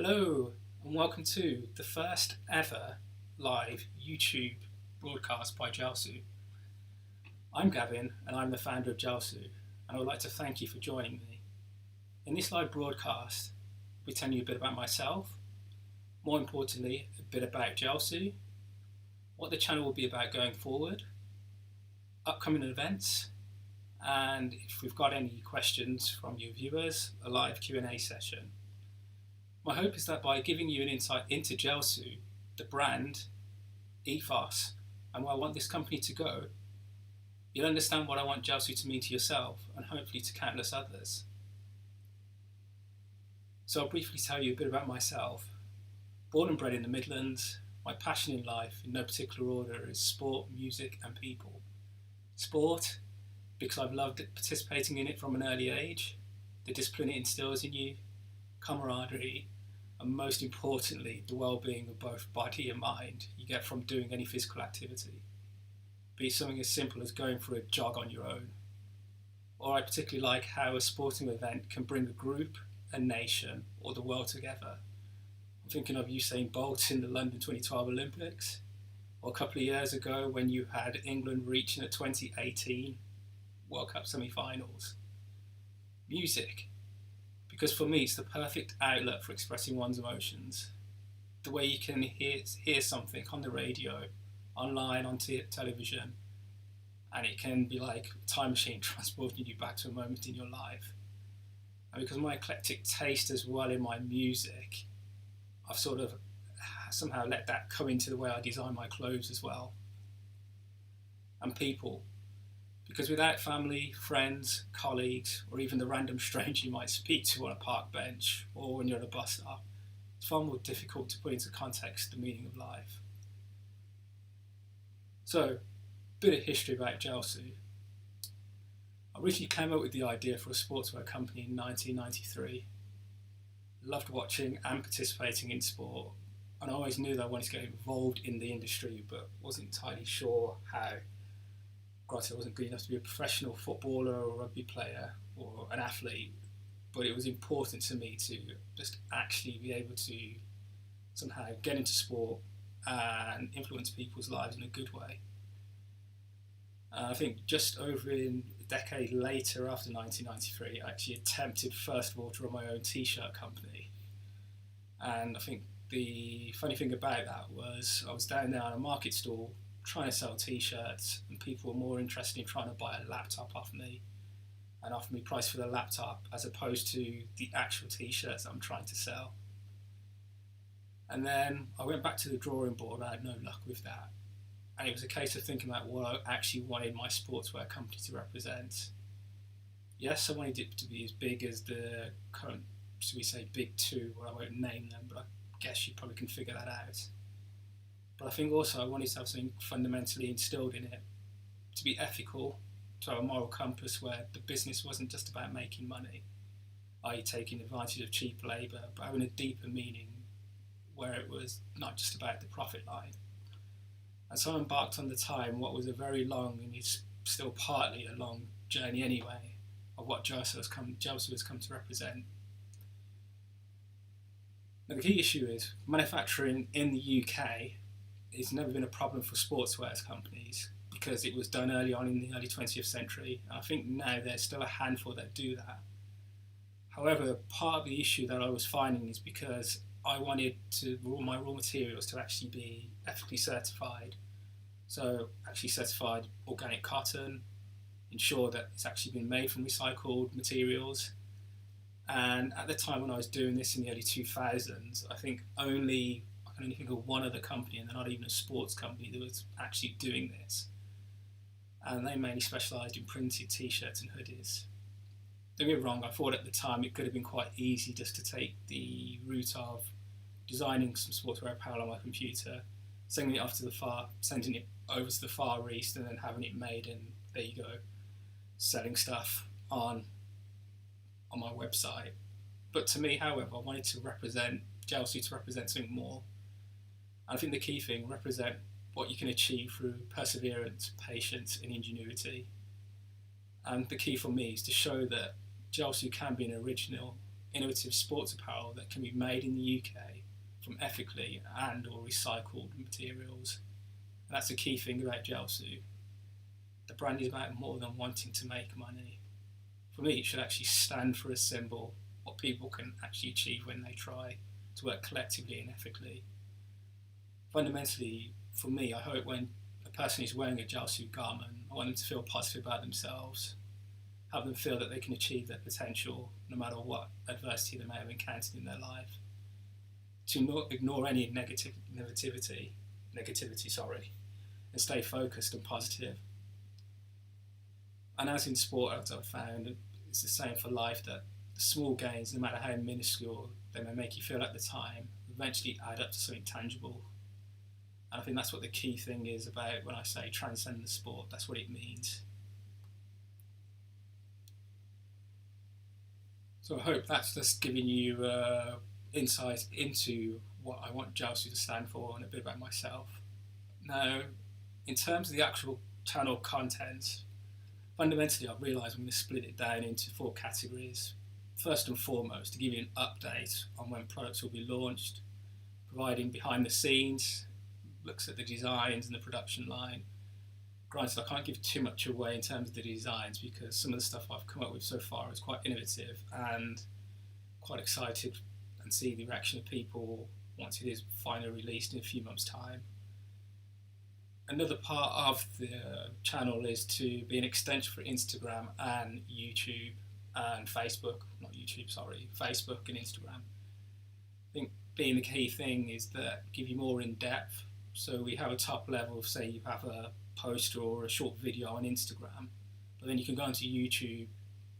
Hello, and welcome to the first ever live YouTube broadcast by Gelsu. I'm Gavin, and I'm the founder of Gelsu, and I would like to thank you for joining me. In this live broadcast, I'll be telling you a bit about myself, more importantly, a bit about Gelsu, what the channel will be about going forward, upcoming events, and if we've got any questions from your viewers, a live Q&A session. My hope is that by giving you an insight into Gelsu, the brand, ethos, and where I want this company to go, you'll understand what I want Gelsu to mean to yourself and hopefully to countless others. So I'll briefly tell you a bit about myself. Born and bred in the Midlands, my passion in life, in no particular order, is sport, music and people. Sport, because I've loved participating in it from an early age, the discipline it instills in you, camaraderie, and most importantly, the well-being of both body and mind you get from doing any physical activity. Be it something as simple as going for a jog on your own. Or I particularly like how a sporting event can bring a group, a nation, or the world together. I'm thinking of Usain Bolt in the London 2012 Olympics, or a couple of years ago when you had England reaching the 2018 World Cup semi-finals. Music. Because for me, it's the perfect outlet for expressing one's emotions. The way you can hear something on the radio, online, on television, and it can be like a time machine transporting you back to a moment in your life. And because of my eclectic taste as well in my music, I've sort of somehow let that come into the way I design my clothes as well. And people. Because without family, friends, colleagues, or even the random stranger you might speak to on a park bench or when you're at a bus stop, it's far more difficult to put into context the meaning of life. So, a bit of history about Gelsu. I originally came up with the idea for a sportswear company in 1993. Loved watching and participating in sport, and I always knew that I wanted to get involved in the industry, but wasn't entirely sure how. Granted, I wasn't good enough to be a professional footballer or rugby player or an athlete, but it was important to me to just actually be able to somehow get into sport and influence people's lives in a good way. I think just over a decade later, after 1993, I actually attempted first of all to run my own t-shirt company. And I think the funny thing about that was I was down there on a market stall trying to sell t-shirts, and people were more interested in trying to buy a laptop off me and offer me price for the laptop as opposed to the actual t-shirts I'm trying to sell. And then I went back to the drawing board and I had no luck with that. And it was a case of thinking about what I actually wanted my sportswear company to represent. Yes, I wanted it to be as big as the current, should we say, big two, or I won't name them, but I guess you probably can figure that out. But I think also I wanted to have something fundamentally instilled in it, to be ethical, to have a moral compass where the business wasn't just about making money, i.e. taking advantage of cheap labour, but having a deeper meaning where it was not just about the profit line. And so I embarked on the time what was a very long, and it's still partly a long journey anyway, of what Gelsu has come to represent. Now the key issue is manufacturing in the UK. It's never been a problem for sportswear companies because it was done early on in the early 20th century. And I think now there's still a handful that do that. However, part of the issue that I was finding is because I wanted my raw materials to actually be ethically certified. So actually certified organic cotton, ensure that it's actually been made from recycled materials. And at the time when I was doing this in the early 2000s, I can only think of one other company, and they're not even a sports company, that was actually doing this. And they mainly specialised in printed t-shirts and hoodies. Don't get me wrong, I thought at the time it could have been quite easy just to take the route of designing some sportswear apparel on my computer, sending it over to the Far East, and then having it made, and there you go, selling stuff on my website. But to me, however, I wanted to represent Gelsu to represent something more. I think the key thing, represent what you can achieve through perseverance, patience and ingenuity. And the key for me is to show that Gelsu can be an original, innovative sports apparel that can be made in the UK from ethically and or recycled materials. And that's the key thing about Gelsu. The brand is about more than wanting to make money. For me, it should actually stand for a symbol, what people can actually achieve when they try to work collectively and ethically. Fundamentally, for me, I hope when a person is wearing a Gelsu garment, I want them to feel positive about themselves, have them feel that they can achieve their potential no matter what adversity they may have encountered in their life. To ignore any negativity, and stay focused and positive. And as in sport, as I've found, it's the same for life, that the small gains, no matter how minuscule they may make you feel at the time, eventually add up to something tangible. And I think that's what the key thing is about when I say transcend the sport. That's what it means. So I hope that's just giving you insight into what I want Gelsu to stand for and a bit about myself. Now, in terms of the actual channel content, fundamentally I've realised I'm going to split it down into 4 categories. First and foremost, to give you an update on when products will be launched, providing behind the scenes, looks at the designs and the production line. Granted, I can't give too much away in terms of the designs because some of the stuff I've come up with so far is quite innovative, and quite excited and see the reaction of people once it is finally released in a few months' time. Another part of the channel is to be an extension for Instagram and YouTube and Facebook, Facebook and Instagram. I think being the key thing is that give you more in depth. So we have a top level, say you have a poster or a short video on Instagram, but then you can go onto YouTube,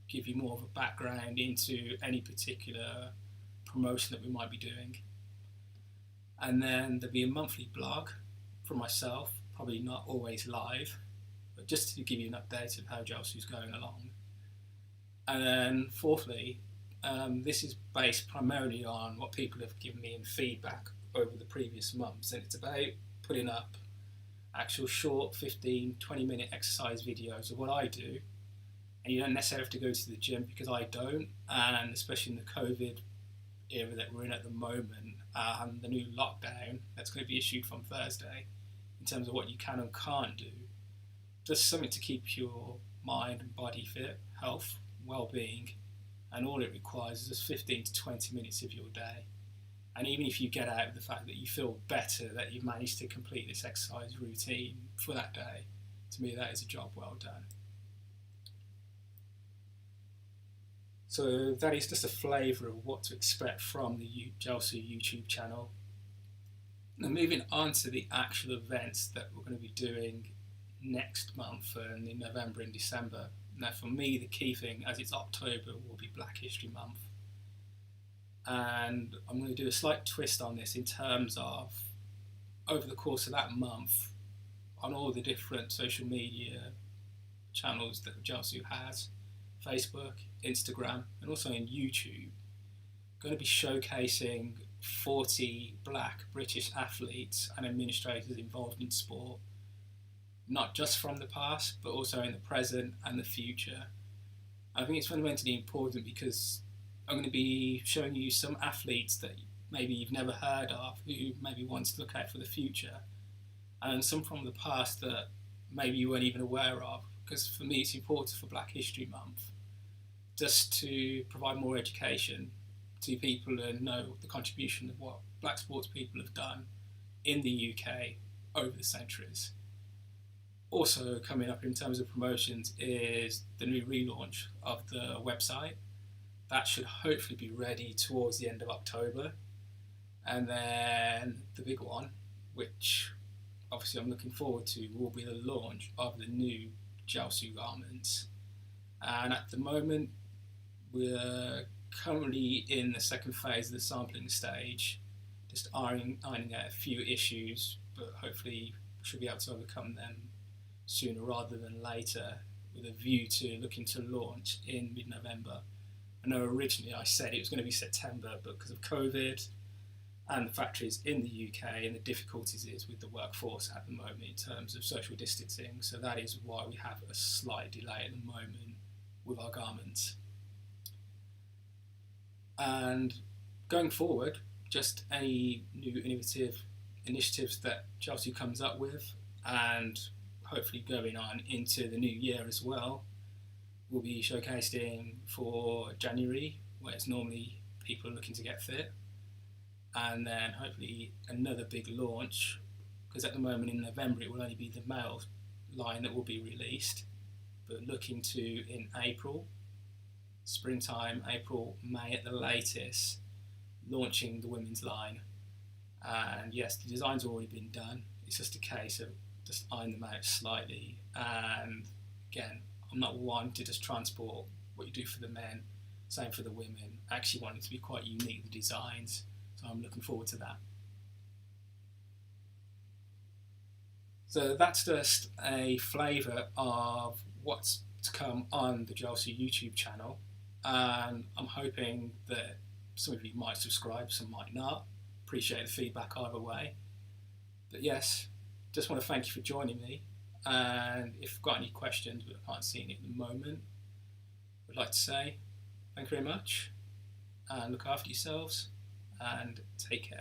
give you more of a background into any particular promotion that we might be doing. And then there'll be a monthly blog from myself, probably not always live, but just to give you an update of how Gelsu's going along. And then fourthly, this is based primarily on what people have given me in feedback over the previous months, and it's about putting up actual short 15-20 minute exercise videos of what I do. And you don't necessarily have to go to the gym, because I don't, and especially in the COVID era that we're in at the moment, and the new lockdown that's going to be issued from Thursday, in terms of what you can and can't do, just something to keep your mind and body fit, health, well-being, and all it requires is just 15 to 20 minutes of your day. And even if you get out of the fact that you feel better that you've managed to complete this exercise routine for that day, to me that is a job well done. So that is just a flavour of what to expect from the Gelsu YouTube channel. Now moving on to the actual events that we're going to be doing next month and in November and December. Now for me the key thing, as it's October, will be Black History Month. And I'm going to do a slight twist on this in terms of, over the course of that month, on all the different social media channels that Gelsu has, Facebook, Instagram, and also in YouTube, going to be showcasing 40 black British athletes and administrators involved in sport, not just from the past, but also in the present and the future. I think it's fundamentally important because I'm going to be showing you some athletes that maybe you've never heard of, who maybe want to look out for the future, and some from the past that maybe you weren't even aware of, because for me it's important for Black History Month just to provide more education to people and know the contribution of what black sports people have done in the UK over the centuries. Also coming up in terms of promotions is the new relaunch of the website. That should hopefully be ready towards the end of October. And then the big one, which obviously I'm looking forward to, will be the launch of the new Gelsu garments. And at the moment, we're currently in the second phase of the sampling stage, just ironing out a few issues, but hopefully should be able to overcome them sooner rather than later, with a view to looking to launch in mid-November. I know originally I said it was going to be September, but because of COVID and the factories in the UK and the difficulties is with the workforce at the moment in terms of social distancing, so that is why we have a slight delay at the moment with our garments. And going forward, just any new innovative initiatives that Gelsu comes up with, and hopefully going on into the new year as well, will be showcased in for January, where it's normally people looking to get fit, and then hopefully another big launch, because at the moment in November it will only be the male line that will be released, but looking to in April, springtime, April, May at the latest, launching the women's line. And yes, the design's already been done. It's just a case of just iron them out slightly. And again, I'm not one to just transport what you do for the men, same for the women. I actually want it to be quite unique, the designs. So I'm looking forward to that. So that's just a flavour of what's to come on the Gelsu YouTube channel. And I'm hoping that some of you might subscribe, some might not. Appreciate the feedback either way. But yes, just want to thank you for joining me. And if you've got any questions but I can't see any at the moment, I'd like to say thank you very much and look after yourselves and take care.